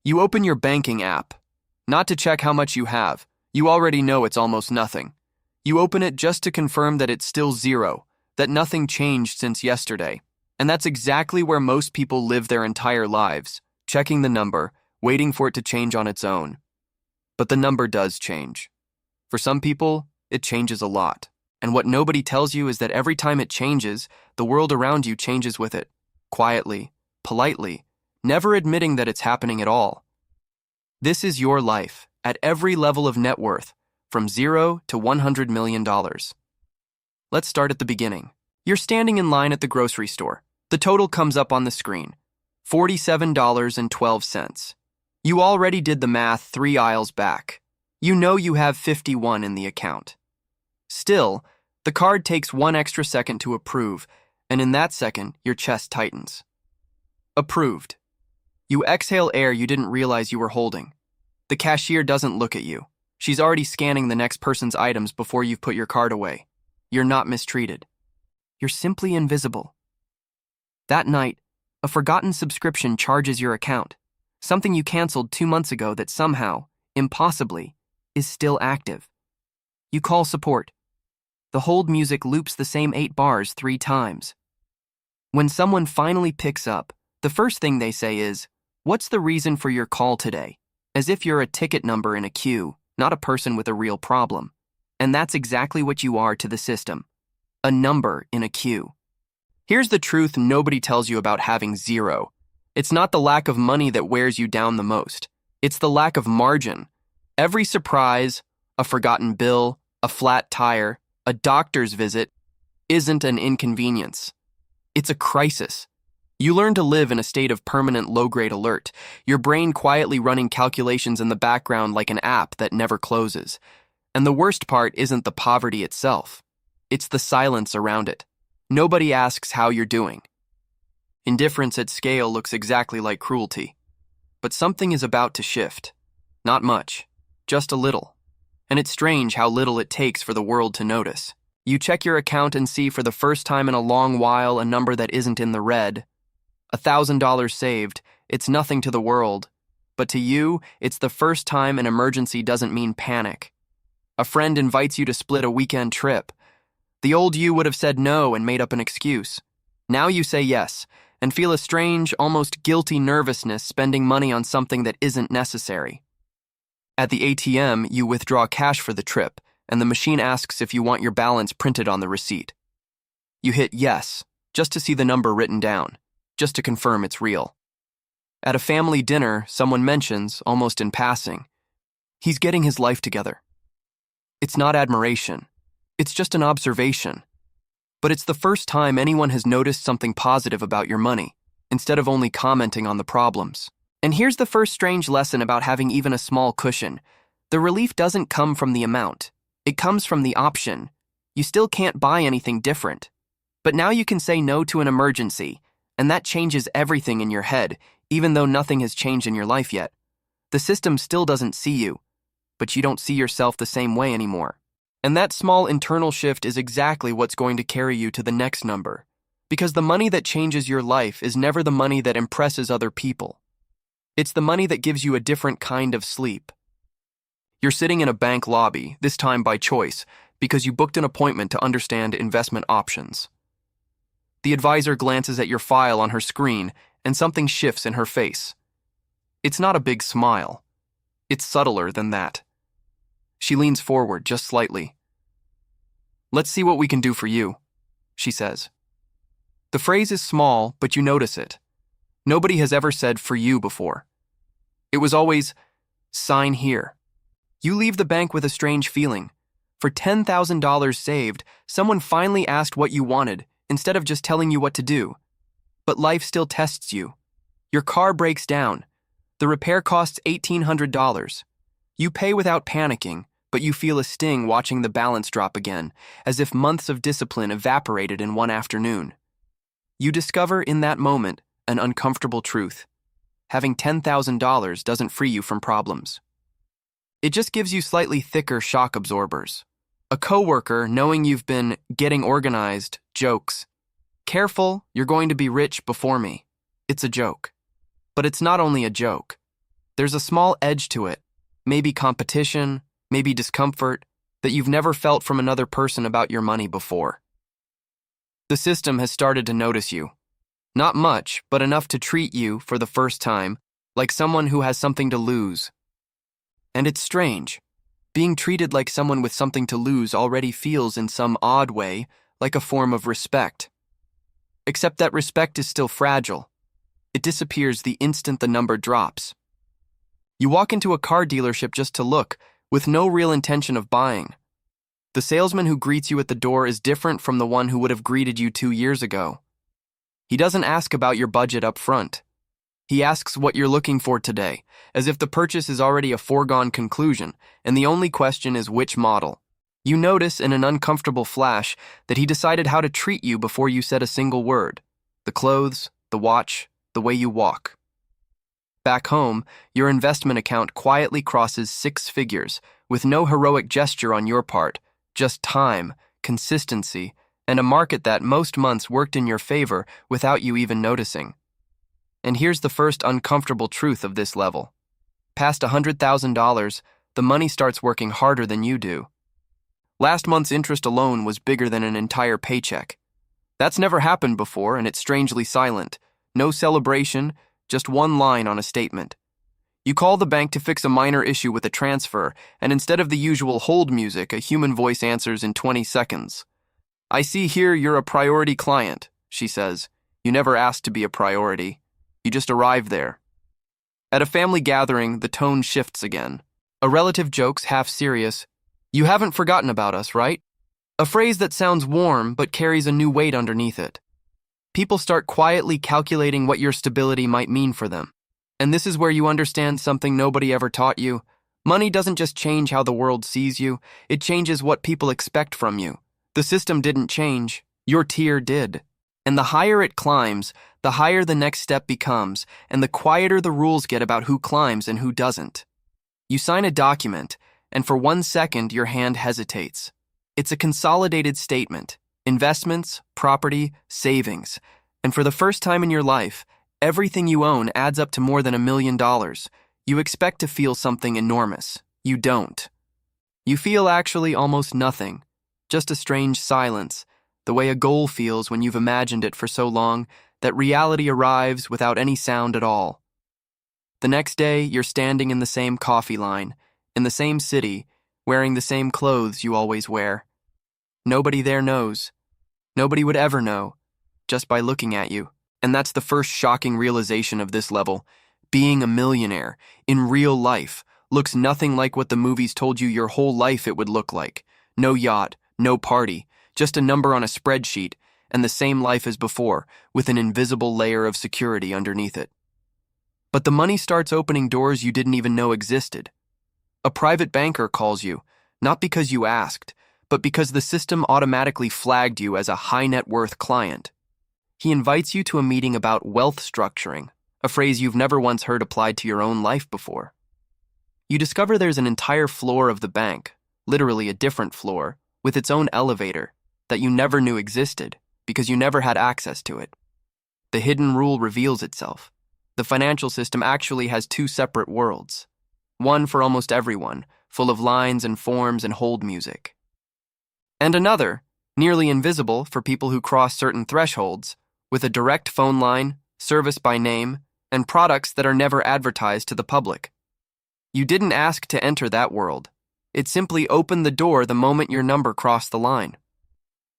You open your banking app, not to check how much you have. You already know it's almost nothing. You open it just to confirm that it's still zero, that nothing changed since yesterday. And that's exactly where most people live their entire lives, checking the number, waiting for it to change on its own. But the number does change. For some people, it changes a lot. And what nobody tells you is that every time it changes, the world around you changes with it. Quietly, politely, never admitting that it's happening at all. This is your life, at every level of net worth, from $0 to $100 million. Let's start at the beginning. You're standing in line at the grocery store. The total comes up on the screen, $47.12. You already did the math 3 aisles back. You know you have 51 in the account. Still, the card takes 1 extra second to approve, and in that second, your chest tightens. Approved. You exhale air you didn't realize you were holding. The cashier doesn't look at you. She's already scanning the next person's items before you've put your card away. You're not mistreated. You're simply invisible. That night, a forgotten subscription charges your account, something you canceled 2 months ago that somehow, impossibly, is still active. You call support. The hold music loops the same 8 bars 3 times. When someone finally picks up, the first thing they say is, "What's the reason for your call today?" As if you're a ticket number in a queue, not a person with a real problem. And that's exactly what you are to the system. A number in a queue. Here's the truth nobody tells you about having zero. It's not the lack of money that wears you down the most. It's the lack of margin. Every surprise, a forgotten bill, a flat tire, a doctor's visit, isn't an inconvenience. It's a crisis. You learn to live in a state of permanent low-grade alert, your brain quietly running calculations in the background like an app that never closes. And the worst part isn't the poverty itself. It's the silence around it. Nobody asks how you're doing. Indifference at scale looks exactly like cruelty. But something is about to shift. Not much, just a little. And it's strange how little it takes for the world to notice. You check your account and see for the first time in a long while a number that isn't in the red. $1,000 saved, it's nothing to the world. But to you, it's the first time an emergency doesn't mean panic. A friend invites you to split a weekend trip. The old you would have said no and made up an excuse. Now you say yes, and feel a strange, almost guilty nervousness spending money on something that isn't necessary. At the ATM, you withdraw cash for the trip, and the machine asks if you want your balance printed on the receipt. You hit yes, just to see the number written down, just to confirm it's real. At a family dinner, someone mentions, almost in passing, he's getting his life together. It's not admiration. It's just an observation. But it's the first time anyone has noticed something positive about your money, instead of only commenting on the problems. And here's the first strange lesson about having even a small cushion. The relief doesn't come from the amount. It comes from the option. You still can't buy anything different. But now you can say no to an emergency, and that changes everything in your head, even though nothing has changed in your life yet. The system still doesn't see you, but you don't see yourself the same way anymore. And that small internal shift is exactly what's going to carry you to the next number. Because the money that changes your life is never the money that impresses other people. It's the money that gives you a different kind of sleep. You're sitting in a bank lobby, this time by choice, because you booked an appointment to understand investment options. The advisor glances at your file on her screen, and something shifts in her face. It's not a big smile. It's subtler than that. She leans forward just slightly. "Let's see what we can do for you," she says. The phrase is small, but you notice it. Nobody has ever said "for you" before. It was always, "sign here." You leave the bank with a strange feeling. For $10,000 saved, someone finally asked what you wanted, instead of just telling you what to do. But life still tests you. Your car breaks down. The repair costs $1,800. You pay without panicking, but you feel a sting watching the balance drop again, as if months of discipline evaporated in one afternoon. You discover in that moment an uncomfortable truth. Having $10,000 doesn't free you from problems. It just gives you slightly thicker shock absorbers. A coworker, knowing you've been getting organized, jokes, "Careful, you're going to be rich before me." It's a joke. But it's not only a joke. There's a small edge to it, maybe competition, maybe discomfort, that you've never felt from another person about your money before. The system has started to notice you. Not much, but enough to treat you, for the first time, like someone who has something to lose. And it's strange. Being treated like someone with something to lose already feels, in some odd way, like a form of respect. Except that respect is still fragile. It disappears the instant the number drops. You walk into a car dealership just to look, with no real intention of buying. The salesman who greets you at the door is different from the one who would have greeted you 2 years ago. He doesn't ask about your budget up front. He asks what you're looking for today, as if the purchase is already a foregone conclusion, and the only question is which model. You notice in an uncomfortable flash that he decided how to treat you before you said a single word. The clothes, the watch, the way you walk. Back home, your investment account quietly crosses 6 figures, with no heroic gesture on your part, just time, consistency, and a market that most months worked in your favor without you even noticing. And here's the first uncomfortable truth of this level. Past $100,000, the money starts working harder than you do. Last month's interest alone was bigger than an entire paycheck. That's never happened before, and it's strangely silent. No celebration, just one line on a statement. You call the bank to fix a minor issue with a transfer, and instead of the usual hold music, a human voice answers in 20 seconds. "I see here you're a priority client," she says. "You never asked to be a priority. You just arrived there." At a family gathering, the tone shifts again. A relative jokes, half serious, "You haven't forgotten about us, right?" A phrase that sounds warm but carries a new weight underneath it. People start quietly calculating what your stability might mean for them. And this is where you understand something nobody ever taught you. Money doesn't just change how the world sees you, it changes what people expect from you. The system didn't change, your tier did. And the higher it climbs, the higher the next step becomes, and the quieter the rules get about who climbs and who doesn't. You sign a document, and for 1 second your hand hesitates. It's a consolidated statement: investments, property, savings. And for the first time in your life, everything you own adds up to more than $1 million. You expect to feel something enormous. You don't. You feel actually almost nothing, just a strange silence, the way a goal feels when you've imagined it for so long that reality arrives without any sound at all. The next day, you're standing in the same coffee line, in the same city, wearing the same clothes you always wear. Nobody there knows. Nobody would ever know, just by looking at you. And that's the first shocking realization of this level. Being a millionaire, in real life, looks nothing like what the movies told you your whole life it would look like. No yacht, no party, just a number on a spreadsheet, and the same life as before, with an invisible layer of security underneath it. But the money starts opening doors you didn't even know existed. A private banker calls you, not because you asked, but because the system automatically flagged you as a high net worth client. He invites you to a meeting about wealth structuring, a phrase you've never once heard applied to your own life before. You discover there's an entire floor of the bank, literally a different floor, with its own elevator, that you never knew existed because you never had access to it. The hidden rule reveals itself. The financial system actually has 2 separate worlds. One for almost everyone, full of lines and forms and hold music. And another, nearly invisible for people who cross certain thresholds, with a direct phone line, service by name, and products that are never advertised to the public. You didn't ask to enter that world. It simply opened the door the moment your number crossed the line.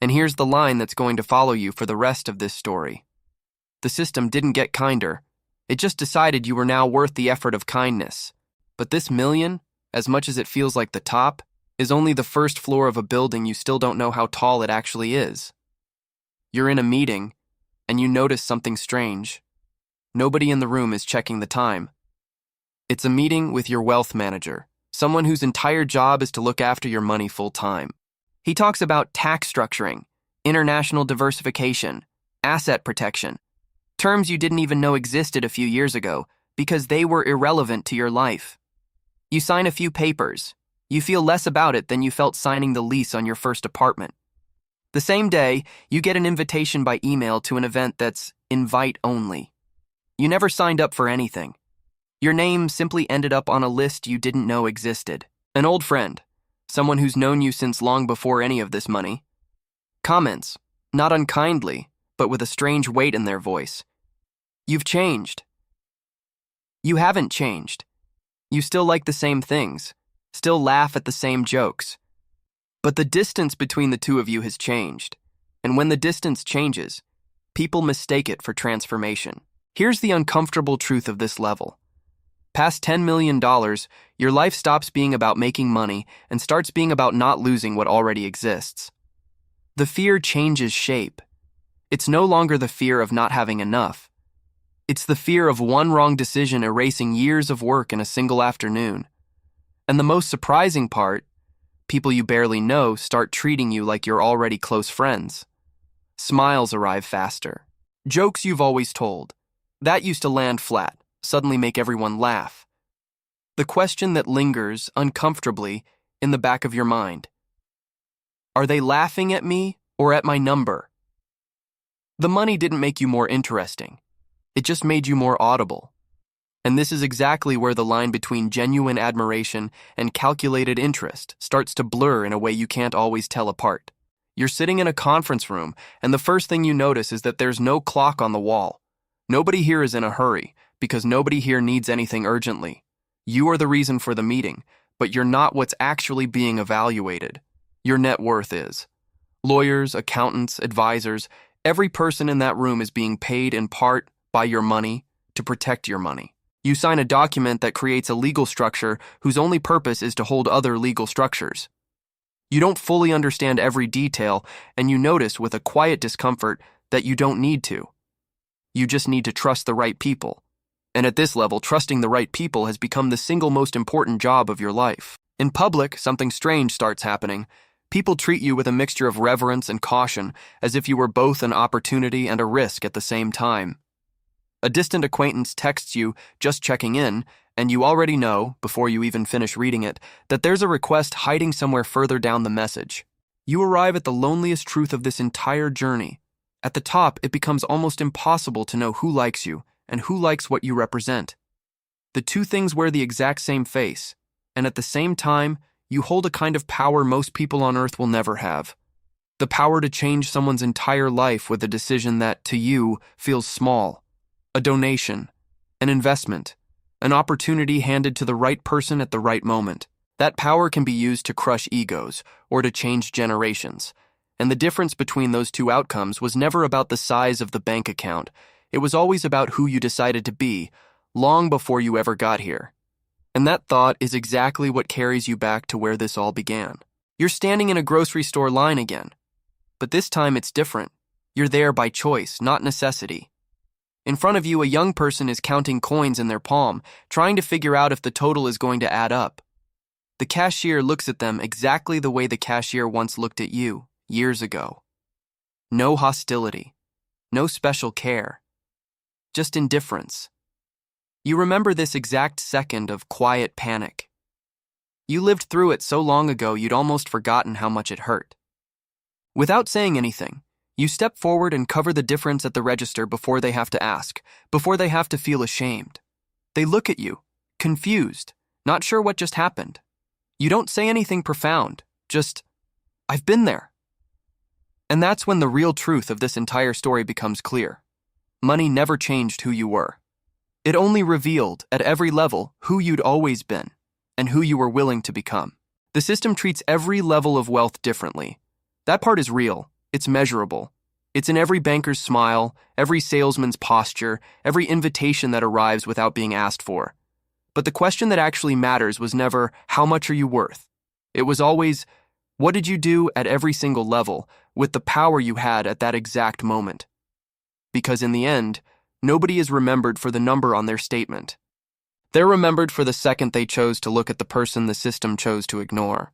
And here's the line that's going to follow you for the rest of this story. The system didn't get kinder. It just decided you were now worth the effort of kindness. But this million, as much as it feels like the top, is only the first floor of a building you still don't know how tall it actually is. You're in a meeting, and you notice something strange. Nobody in the room is checking the time. It's a meeting with your wealth manager, someone whose entire job is to look after your money full time. He talks about tax structuring, international diversification, asset protection, terms you didn't even know existed a few years ago because they were irrelevant to your life. You sign a few papers. You feel less about it than you felt signing the lease on your first apartment. The same day, you get an invitation by email to an event that's invite only. You never signed up for anything. Your name simply ended up on a list you didn't know existed. An old friend, someone who's known you since long before any of this money, comments, not unkindly, but with a strange weight in their voice. You've changed. You haven't changed. You still like the same things, still laugh at the same jokes. But the distance between the two of you has changed. And when the distance changes, people mistake it for transformation. Here's the uncomfortable truth of this level. Past $10 million, your life stops being about making money and starts being about not losing what already exists. The fear changes shape. It's no longer the fear of not having enough. It's the fear of one wrong decision erasing years of work in a single afternoon. And the most surprising part, people you barely know start treating you like you're already close friends. Smiles arrive faster. Jokes you've always told, that used to land flat, suddenly make everyone laugh. The question that lingers uncomfortably in the back of your mind. Are they laughing at me or at my number? The money didn't make you more interesting. It just made you more audible. And this is exactly where the line between genuine admiration and calculated interest starts to blur in a way you can't always tell apart. You're sitting in a conference room, and the first thing you notice is that there's no clock on the wall. Nobody here is in a hurry, because nobody here needs anything urgently. You are the reason for the meeting, but you're not what's actually being evaluated. Your net worth is. Lawyers, accountants, advisors, every person in that room is being paid in part by your money to protect your money. You sign a document that creates a legal structure whose only purpose is to hold other legal structures. You don't fully understand every detail, and you notice with a quiet discomfort that you don't need to. You just need to trust the right people. And at this level, trusting the right people has become the single most important job of your life. In public, something strange starts happening. People treat you with a mixture of reverence and caution, as if you were both an opportunity and a risk at the same time. A distant acquaintance texts you, just checking in, and you already know, before you even finish reading it, that there's a request hiding somewhere further down the message. You arrive at the loneliest truth of this entire journey. At the top, it becomes almost impossible to know who likes you and who likes what you represent. The two things wear the exact same face, and at the same time, you hold a kind of power most people on Earth will never have. The power to change someone's entire life with a decision that, to you, feels small. A donation, an investment, an opportunity handed to the right person at the right moment. That power can be used to crush egos or to change generations. And the difference between those two outcomes was never about the size of the bank account. It was always about who you decided to be, long before you ever got here. And that thought is exactly what carries you back to where this all began. You're standing in a grocery store line again. But this time it's different. You're there by choice, not necessity. In front of you, a young person is counting coins in their palm, trying to figure out if the total is going to add up. The cashier looks at them exactly the way the cashier once looked at you, years ago. No hostility, no special care, just indifference. You remember this exact second of quiet panic. You lived through it so long ago you'd almost forgotten how much it hurt. Without saying anything, you step forward and cover the difference at the register before they have to ask, before they have to feel ashamed. They look at you, confused, not sure what just happened. You don't say anything profound, just, I've been there. And that's when the real truth of this entire story becomes clear. Money never changed who you were. It only revealed, at every level, who you'd always been, and who you were willing to become. The system treats every level of wealth differently. That part is real. It's measurable. It's in every banker's smile, every salesman's posture, every invitation that arrives without being asked for. But the question that actually matters was never, how much are you worth? It was always, what did you do at every single level with the power you had at that exact moment? Because in the end, nobody is remembered for the number on their statement. They're remembered for the second they chose to look at the person the system chose to ignore.